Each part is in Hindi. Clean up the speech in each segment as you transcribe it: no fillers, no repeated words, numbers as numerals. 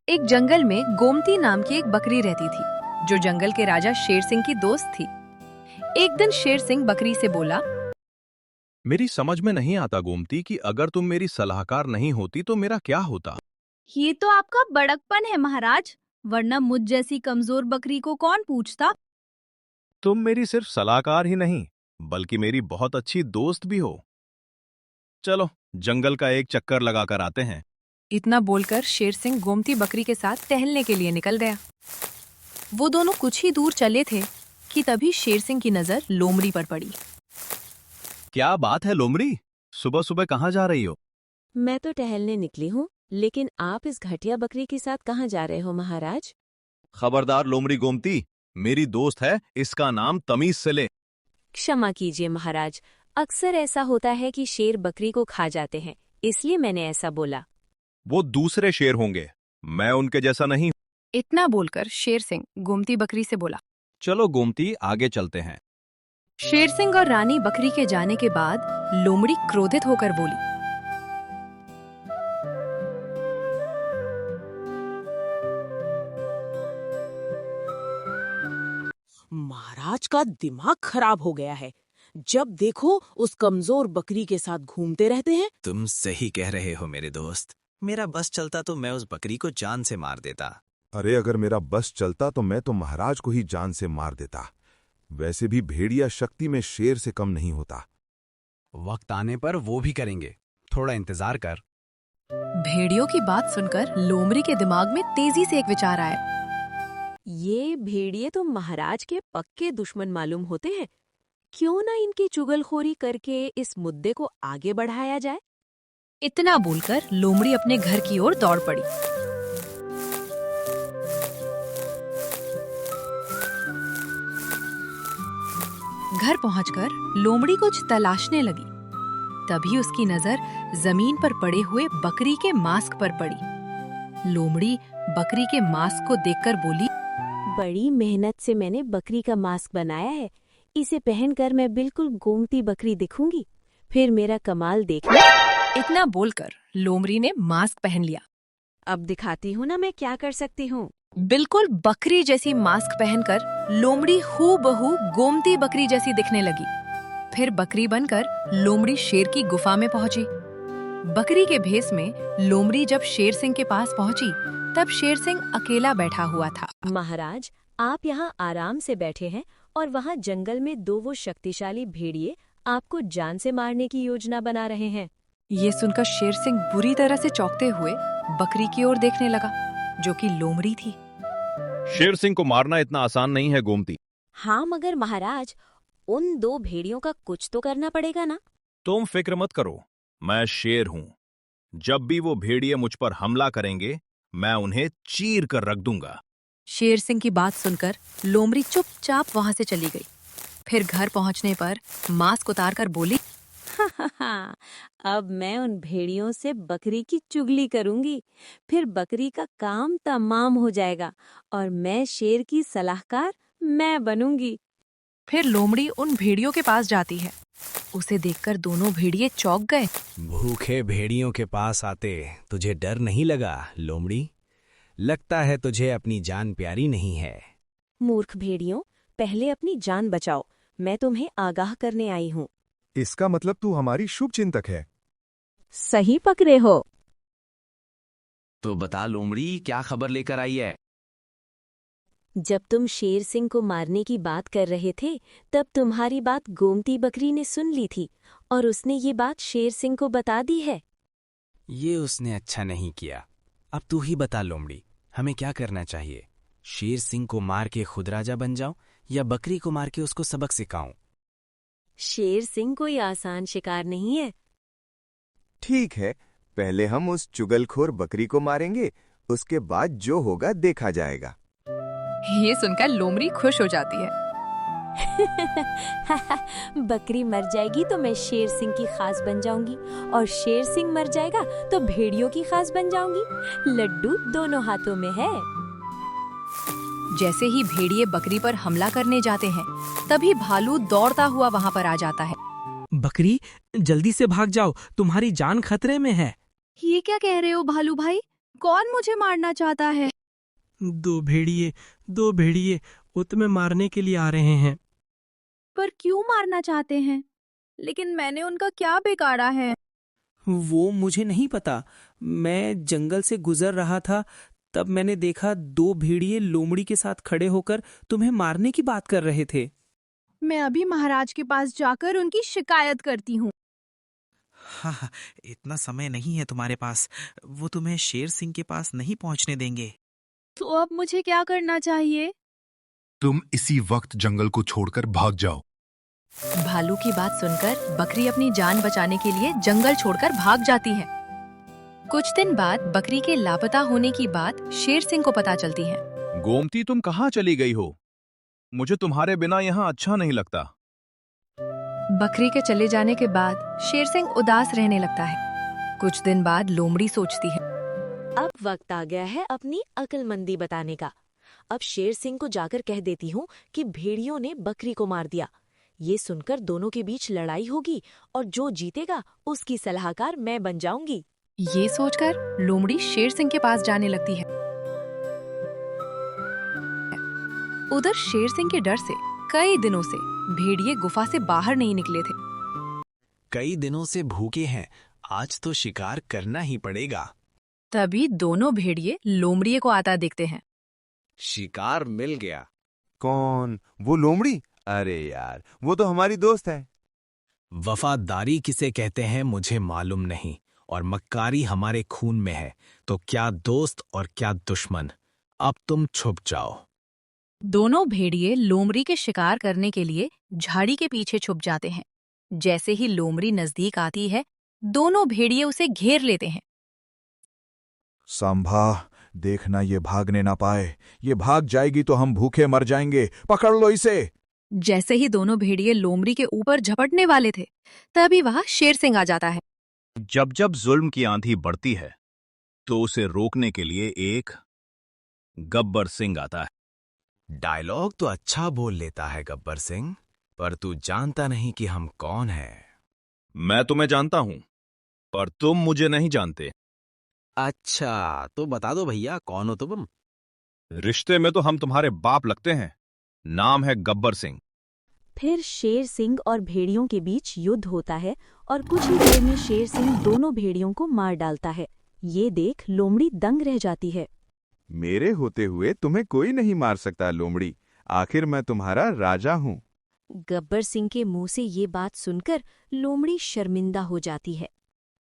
एक जंगल में गोमती नाम की एक बकरी रहती थी, जो जंगल के राजा शेर सिंह की दोस्त थी। एक दिन शेर सिंह बकरी से बोला, मेरी समझ में नहीं आता गोमती कि अगर तुम मेरी सलाहकार नहीं होती तो मेरा क्या होता। ये तो आपका बड़कपन है महाराज, वरना मुझ जैसी कमजोर बकरी को कौन पूछता। तुम मेरी सिर्फ सलाहकार ही नहीं बल्कि मेरी बहुत अच्छी दोस्त भी हो। चलो जंगल का एक चक्कर लगाकर आते हैं। इतना बोलकर शेर सिंह गोमती बकरी के साथ टहलने के लिए निकल गया। वो दोनों कुछ ही दूर चले थे कि तभी शेर सिंह की नजर लोमड़ी पर पड़ी। क्या बात है लोमड़ी, सुबह सुबह कहाँ जा रही हो? मैं तो टहलने निकली हूँ, लेकिन आप इस घटिया बकरी के साथ कहाँ जा रहे हो महाराज? खबरदार लोमड़ी गोमती, मेरी दोस्त है, इसका नाम तमीज से ले। क्षमा कीजिए महाराज, अक्सर ऐसा होता है कि शेर बकरी को खा जाते हैं, इसलिए मैंने ऐसा बोला। वो दूसरे शेर होंगे, मैं उनके जैसा नहीं। इतना बोलकर शेर सिंह गोमती बकरी से बोला। चलो गोमती आगे चलते हैं। शेर सिंह और रानी बकरी के जाने के बाद लोमड़ी क्रोधित होकर बोली, महाराज का दिमाग खराब हो गया है। जब देखो उस कमजोर बकरी के साथ घूमते रहते हैं। तुम सही कह रहे हो मेरे दोस्त, मेरा बस चलता तो मैं उस बकरी को जान से मार देता। अरे अगर मेरा बस चलता तो मैं तो महाराज को ही जान से मार देता। वैसे भी भेड़िया शक्ति में शेर से कम नहीं होता। वक्त आने पर वो भी करेंगे, थोड़ा इंतजार कर। भेड़ियों की बात सुनकर लोमड़ी के दिमाग में तेजी से एक विचार आया। ये भेड़िए तो महाराज के पक्के दुश्मन मालूम होते हैं। क्यों ना इनकी चुगलखोरी करके इस मुद्दे को आगे बढ़ाया जाए। इतना बोलकर लोमड़ी अपने घर की ओर दौड़ पड़ी। घर पहुंचकर लोमड़ी कुछ तलाशने लगी। तभी उसकी नजर जमीन पर पड़े हुए बकरी के मास्क पर पड़ी। लोमड़ी बकरी के मास्क को देखकर बोली, बड़ी मेहनत से मैंने बकरी का मास्क बनाया है। इसे पहनकर मैं बिल्कुल गोमती बकरी दिखूंगी। फिर मेरा कमाल देखना। इतना बोलकर लोमड़ी ने मास्क पहन लिया। अब दिखाती हूँ ना मैं क्या कर सकती हूँ। बिल्कुल बकरी जैसी मास्क पहनकर लोमड़ी हूबहू गोमती बकरी जैसी दिखने लगी। फिर बकरी बनकर लोमड़ी शेर की गुफा में पहुंची। बकरी के भेष में लोमड़ी जब शेर सिंह के पास पहुंची, तब शेर सिंह अकेला बैठा हुआ था। महाराज, आप यहाँ आराम से बैठे हैं और वहाँ जंगल में दो वो शक्तिशाली भेड़िए आपको जान से मारने की योजना बना रहे हैं। ये सुनकर शेर सिंह बुरी तरह से चौंकते हुए बकरी की ओर देखने लगा, जो कि लोमड़ी थी। शेर सिंह को मारना इतना आसान नहीं है गोमती। हाँ, मगर महाराज, उन दो भेड़ियों का कुछ तो करना पड़ेगा ना। तुम फिक्र मत करो, मैं शेर हूं। जब भी वो भेड़िए मुझ पर हमला करेंगे, मैं उन्हें चीर कर रख दूंगा। शेर सिंह की बात सुनकर लोमड़ी चुपचाप वहां से चली गई। फिर घर पहुंचने पर मास्क उतारकर बोली, अब मैं उन भेड़ियों से बकरी की चुगली करूंगी। फिर बकरी का काम तमाम हो जाएगा और मैं शेर की सलाहकार मैं बनूंगी। फिर लोमड़ी उन भेड़ियों के पास जाती है। उसे देखकर दोनों भेड़िए चौंक गए। भूखे भेड़ियों के पास आते तुझे डर नहीं लगा लोमड़ी? लगता है तुझे अपनी जान प्यारी नहीं है। मूर्ख भेड़ियों, पहले अपनी जान बचाओ। मैं तुम्हें आगाह करने आई हूँ। इसका मतलब तू हमारी शुभ चिंतक है। सही पकड़े हो। तो बता लोमड़ी, क्या खबर लेकर आई है? जब तुम शेर सिंह को मारने की बात कर रहे थे, तब तुम्हारी बात गोमती बकरी ने सुन ली थी और उसने ये बात शेर सिंह को बता दी है। ये उसने अच्छा नहीं किया। अब तू ही बता लोमड़ी, हमें क्या करना चाहिए? शेर सिंह को मार के खुद राजा बन जाऊं या बकरी को मार के उसको सबक सिखाऊं? शेर सिंह कोई आसान शिकार नहीं है। ठीक है, पहले हम उस चुगलखोर बकरी को मारेंगे, उसके बाद जो होगा देखा जाएगा। ये सुनकर लोमड़ी खुश हो जाती है। बकरी मर जाएगी तो मैं शेर सिंह की खास बन जाऊंगी और शेर सिंह मर जाएगा तो भेड़ियों की खास बन जाऊंगी। लड्डू दोनों हाथों में है। जैसे ही भेड़िए बकरी पर हमला करने जाते हैं, तभी भालू दौड़ता हुआ वहां पर आ जाता है। बकरी, जल्दी से भाग जाओ, तुम्हारी जान खतरे में है। ये क्या कह रहे हो भालू भाई? कौन मुझे मारना चाहता है? दो भेड़िए वो तुम्हें मारने के लिए आ रहे हैं। पर क्यों मारना चाहते हैं? लेकिन मैंने उनका क्या बिगाड़ा है? वो मुझे नहीं पता। मैं जंगल से गुजर रहा था, तब मैंने देखा दो भेड़िए लोमड़ी के साथ खड़े होकर तुम्हें मारने की बात कर रहे थे। मैं अभी महाराज के पास जाकर उनकी शिकायत करती हूँ। हाँ, इतना समय नहीं है तुम्हारे पास। वो तुम्हें शेर सिंह के पास नहीं पहुंचने देंगे। तो अब मुझे क्या करना चाहिए? तुम इसी वक्त जंगल को छोड़कर भाग जाओ। भालू की बात सुनकर बकरी अपनी जान बचाने के लिए जंगल छोड़कर भाग जाती है। कुछ दिन बाद बकरी के लापता होने की बात शेर सिंह को पता चलती है। गोमती, तुम कहाँ चली गई हो? मुझे तुम्हारे बिना यहाँ अच्छा नहीं लगता। बकरी के चले जाने के बाद शेर सिंह उदास रहने लगता है। कुछ दिन बाद लोमड़ी सोचती है, अब वक्त आ गया है अपनी अक्लमंदी बताने का। अब शेर सिंह को जाकर कह देती हूँ कि भेड़ियों ने बकरी को मार दिया। ये सुनकर दोनों के बीच लड़ाई होगी और जो जीतेगा उसकी सलाहकार मैं बन जाऊंगी। ये सोचकर लोमड़ी शेर सिंह के पास जाने लगती है। उधर शेर सिंह के डर से कई दिनों से भेड़िए गुफा से बाहर नहीं निकले थे। कई दिनों से भूखे हैं, आज तो शिकार करना ही पड़ेगा। तभी दोनों भेड़िए लोमड़िए को आता देखते हैं। शिकार मिल गया। कौन? वो लोमड़ी? अरे यार, वो तो हमारी दोस्त है। वफादारी किसे कहते हैं मुझे मालूम नहीं, और मक्कारी हमारे खून में है, तो क्या दोस्त और क्या दुश्मन। अब तुम छुप जाओ। दोनों भेड़िए लोमड़ी के शिकार करने के लिए झाड़ी के पीछे छुप जाते हैं। जैसे ही लोमड़ी नजदीक आती है, दोनों भेड़िए उसे घेर लेते हैं। सांभा, देखना ये भागने ना पाए। ये भाग जाएगी तो हम भूखे मर जाएंगे। पकड़ लो इसे। जैसे ही दोनों भेड़िए लोमड़ी के ऊपर झपटने वाले थे, तभी वहां शेर सिंह आ जाता है। जब जब जुल्म की आंधी बढ़ती है, तो उसे रोकने के लिए एक गब्बर सिंह आता है। डायलॉग तो अच्छा बोल लेता है गब्बर सिंह, पर तू जानता नहीं कि हम कौन हैं। मैं तुम्हें जानता हूं, पर तुम मुझे नहीं जानते। अच्छा, तो बता दो भैया, कौन हो तुम? रिश्ते में तो हम तुम्हारे बाप लगते हैं। नाम है गब्बर सिंह। फिर शेर सिंह और भेड़ियों के बीच युद्ध होता है और कुछ ही देर में शेर सिंह दोनों भेड़ियों को मार डालता है। ये देख लोमड़ी दंग रह जाती है। मेरे होते हुए तुम्हें कोई नहीं मार सकता लोमड़ी। आखिर मैं तुम्हारा राजा हूँ। गब्बर सिंह के मुंह से ये बात सुनकर लोमड़ी शर्मिंदा हो जाती है।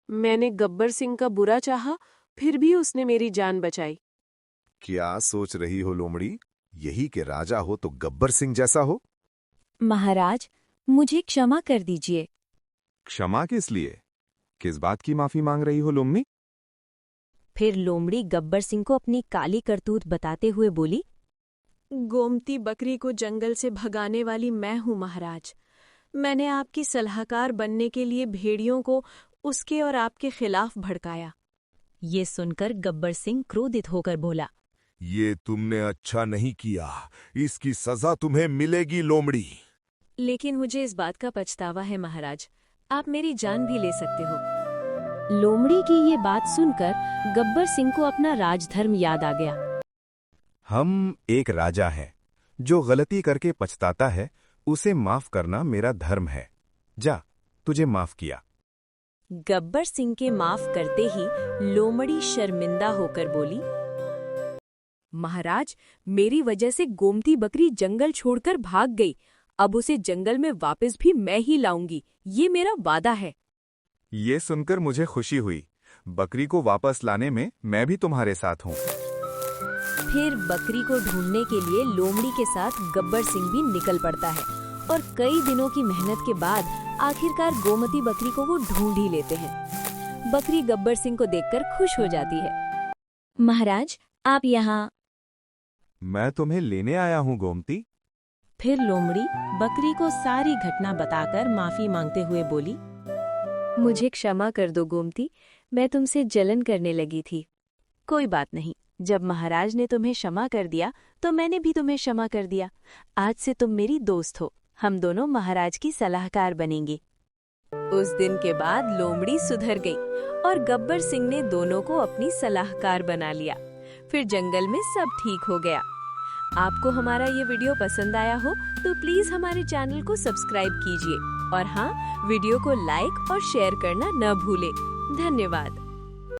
मैंने गब्बर सिंह का बुरा चाहा, फिर भी उसने मेरी जान बचाई। क्या सोच रही हो लोमड़ी? यही के राजा हो तो गब्बर सिंह जैसा हो। महाराज, मुझे क्षमा कर दीजिए। क्षमा किस लिए? किस बात की माफी मांग रही हो लोमड़ी? फिर लोमड़ी गब्बर सिंह को अपनी काली करतूत बताते हुए बोली, गोमती बकरी को जंगल से भगाने वाली मैं हूँ महाराज। मैंने आपकी सलाहकार बनने के लिए भेड़ियों को उसके और आपके खिलाफ भड़काया। ये सुनकर गब्बर सिंह क्रोधित होकर बोला, ये तुमने अच्छा नहीं किया। इसकी सजा तुम्हें मिलेगी लोमड़ी। लेकिन मुझे इस बात का पछतावा है महाराज। आप मेरी जान भी ले सकते हो। लोमड़ी की ये बात सुनकर गब्बर सिंह को अपना राजधर्म याद आ गया। हम एक राजा हैं। जो गलती करके पछताता है, उसे माफ करना मेरा धर्म है। जा, तुझे माफ किया। गब्बर सिंह के माफ करते ही लोमड़ी शर्मिंदा होकर बोली, महाराज, मेरी वजह से गोमती बकरी जंगल छोड़कर भाग गई। अब उसे जंगल में वापस भी मैं ही लाऊंगी। ये मेरा वादा है। ये सुनकर मुझे खुशी हुई। बकरी को वापस लाने में मैं भी तुम्हारे साथ हूँ। फिर बकरी को ढूंढने के लिए लोमड़ी के साथ गब्बर सिंह भी निकल पड़ता है और कई दिनों की मेहनत के बाद आखिरकार गोमती बकरी को वो ढूंढ ही लेते हैं। बकरी गब्बर सिंह को देखकर खुश हो जाती है। महाराज, आप यहाँ। मैं तुम्हें लेने आया हूँ गोमती। फिर लोमड़ी बकरी को सारी घटना बताकर माफी मांगते हुए बोली, मुझे क्षमा कर दो गोमती, मैं तुमसे जलन करने लगी थी। कोई बात नहीं, जब महाराज ने तुम्हें क्षमा कर दिया तो मैंने भी तुम्हें क्षमा कर दिया। आज से तुम मेरी दोस्त हो। हम दोनों महाराज की सलाहकार बनेंगे। उस दिन के बाद लोमड़ी सुधर गई और गब्बर सिंह ने दोनों को अपनी सलाहकार बना लिया। फिर जंगल में सब ठीक हो गया। आपको हमारा ये वीडियो पसंद आया हो तो प्लीज हमारे चैनल को सब्सक्राइब कीजिए और हाँ, वीडियो को लाइक और शेयर करना न भूलें। धन्यवाद।